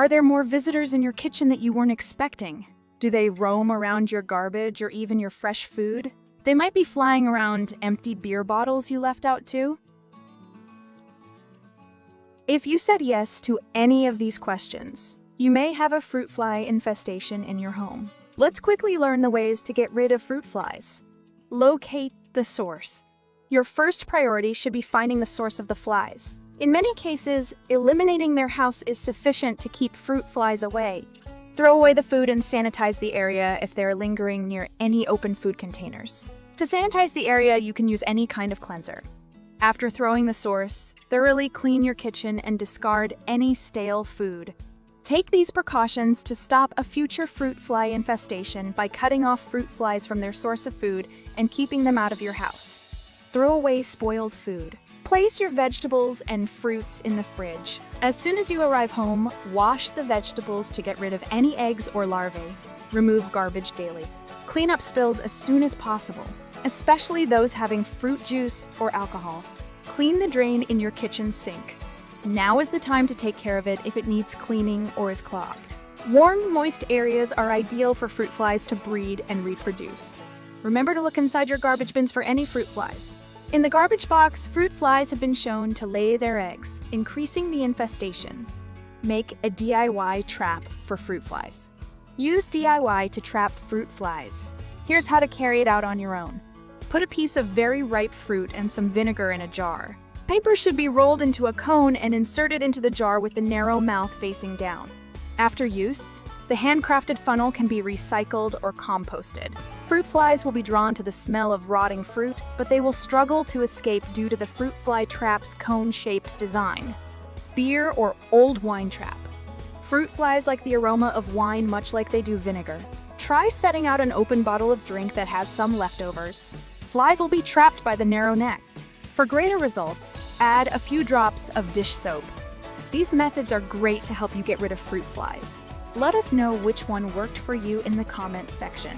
Are there more visitors in your kitchen that you weren't expecting? Do they roam around your garbage or even your fresh food? They might be flying around empty beer bottles you left out too. If you said yes to any of these questions, you may have a fruit fly infestation in your home. Let's quickly learn the ways to get rid of fruit flies. Locate the source. Your first priority should be finding the source of the flies. In many cases, eliminating their house is sufficient to keep fruit flies away. Throw away the food and sanitize the area if they're lingering near any open food containers. To sanitize the area, you can use any kind of cleanser. After throwing the source, thoroughly clean your kitchen and discard any stale food. Take these precautions to stop a future fruit fly infestation by cutting off fruit flies from their source of food and keeping them out of your house. Throw away spoiled food. Place your vegetables and fruits in the fridge. As soon as you arrive home, wash the vegetables to get rid of any eggs or larvae. Remove garbage daily. Clean up spills as soon as possible, especially those having fruit juice or alcohol. Clean the drain in your kitchen sink. Now is the time to take care of it if it needs cleaning or is clogged. Warm, moist areas are ideal for fruit flies to breed and reproduce. Remember to look inside your garbage bins for any fruit flies. In the garbage box, fruit flies have been shown to lay their eggs, increasing the infestation. Make a DIY trap for fruit flies. Use DIY to trap fruit flies. Here's how to carry it out on your own. Put a piece of very ripe fruit and some vinegar in a jar. Paper should be rolled into a cone and inserted into the jar with the narrow mouth facing down. After use, the handcrafted funnel can be recycled or composted. Fruit flies will be drawn to the smell of rotting fruit, but they will struggle to escape due to the fruit fly trap's cone-shaped design. Beer or old wine trap. Fruit flies like the aroma of wine much like they do vinegar. Try setting out an open bottle of drink that has some leftovers. Flies will be trapped by the narrow neck. For greater results, add a few drops of dish soap. These methods are great to help you get rid of fruit flies. Let us know which one worked for you in the comment section.